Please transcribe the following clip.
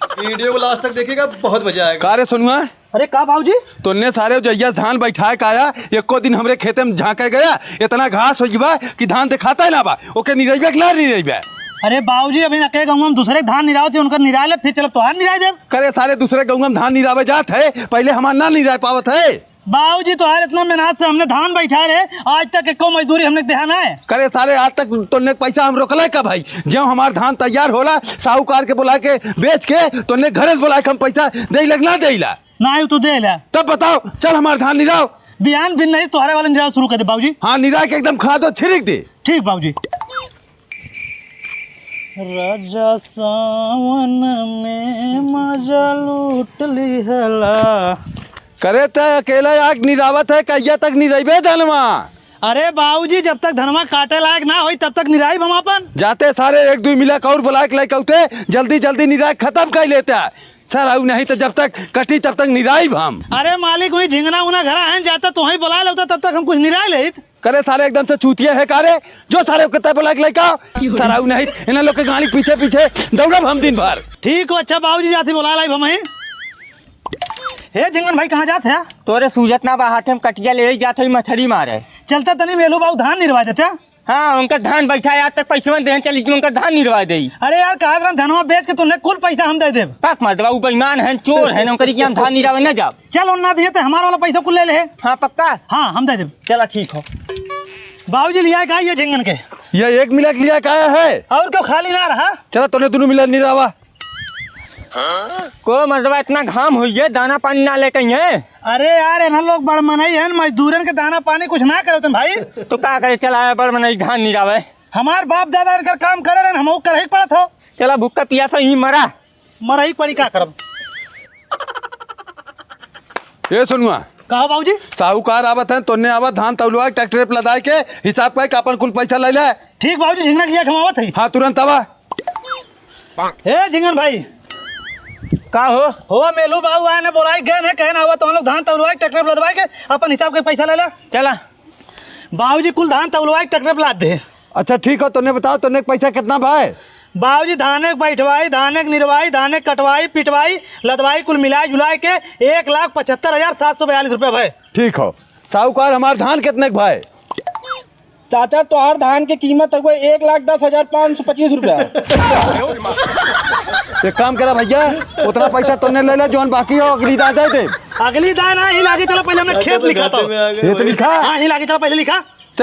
Video को last तक देखिएगा, बहुत मजा आएगा। कारे सुनुआ, अरे का भाऊजी तोने सारे जइया धान बैठाए काया एको दिन हमरे खेते में झांके गया, इतना घास हो गया कि धान दिखाता ही ना बा, ओके निरइबे कि ना निरइबे। अरे बाबूजी अभी नके गाँव में दूसरे धान निराव थे, उनका निराले फिर चलो तोहार निराय दे। करे सारे दूसरे गाँव में धान निरावे जात है, पहले हमार ना निराय पावत है। बाबूजी तोहार इतना मेहनत से हमने धान बैठाए रहे, आज तक एको मजदूरी हमने देहाना है। करे सारे आज तक तोने पैसा हम रोकले का भाई, जो हमार धान तैयार होला साहूकार के बुला के बेच के तोने घरे से बुला के हम पैसा दे लगना देला ना तू दे ला, तब बताओ चल हमार धान निराव। बिहान बिन नहीं तुम्हारे वाला निराव शुरू कर दे बाबूजी। हाँ निराय के एकदम खाद और छिड़क दे। ठीक बाबूजी। राजा सावन में मजा लूट लिहला। करे त अकेला आग निरावत है, कहिया तक निराइबे धनवा। अरे बाबूजी जब तक धनवा काटे लायक ना होई तब तक निराई हम अपन जाते सारे एक दो मिला और बुला के लेके उठे, जल्दी जल्दी निराई खत्म कर लेते है सर, आऊ नहीं तो जब तक कटी तब तक निराई हम। अरे मालिक वही झिंगना उना घर आए जाता तो वही बुला लेता, तब तक हम कुछ निराई ले। करे सारे एकदम से चूतिया है कारे, जो सारे कितना बुला के लेके सर, आऊ नहीं इन लोग के गाड़ी पीछे पीछे दौड़ब हम दिन भर। ठीक हो अच्छा बाबूजी जाती बुला लाई हम। हे झिंगन भाई कहाँ जाते हैं? तोरे सूजत ना बा, हाथे में कटिया ले जाते मछली मारे। चलता तनी मेलू बाबू धान निरवा देते। हाँ उनका धान बैठा आज तक पैसा दे चली, उनका धान निरवा दे। अरे यार कहा धनवा बेच के तुमने कुल पैसा हम दे दे। पाक मार दबा, बेईमान है, चोर है, नौकरी की हम धान निरावे न जाओ। चल ना दिए तो हमारा वाला पैसा कुल ले ले। हाँ पक्का, हाँ हम दे दे। चला ठीक हो। बाबूजी लिया का ये झिंगन के? ये एक मिला के लिया का है, और क्यों खाली ना रहा? चलो तूने दोनों मिला निरावा। को मतलब इतना घाम हुई है, दाना पानी ना लेके है। अरे यार इन्हें लोग बड़ मनाई है, मजदूरन के दाना पानी कुछ ना करो तुम भाई। तो क्या करे, चला बड़ मनाई धान निरावे। हमार बाप दादा इनका काम करे रहे, हम कर ही पड़ा था। चला भूखा पियासा ही मरा ही पड़ी क्या करब। ये सुनुआ, कहा बाबूजी? साहूकार आवत है, तोने आवत धान तौलवा ट्रैक्टर पे लदाए के हिसाब का अपन कुल पैसा ले ले। ठीक बाबूजी झिंगना लिया खमावत है। हाँ तुरंत आवा। हे झिंगन भाई का हो मेलू बाबू आए ने बोलाई गए ने कहना हुआ तो हम लोग धान तौलवाए ट्रैक्टर पे लदवाए के अपन हिसाब के पैसा ले ला। चला बाबूजी कुल धान तौलवाए ट्रैक्टर पे लाद दे। अच्छा ठीक हो, तूने बताओ तूने पैसा कितना भाई? बाबूजी धाने बैठवाई, धाने निरवाई, धाने कटवाई, पिटवाई, लदवाई कुल मिलाई जुलाई के 1,75,742 रुपये भाई। ठीक हो। साहूकार हमार धान कितने भाई? चाचा तोहार धान की कीमत है 1,10,525 रुपया। एक काम करा भैया, उतना पैसा तूने ले ले, जो बाकी हो अगली दादा दे। अगली दाना ही लागे चलो, पहले हमने खेत लिखा था। खेत लिखा? हाँ ही लागे चलो पहले लिखा।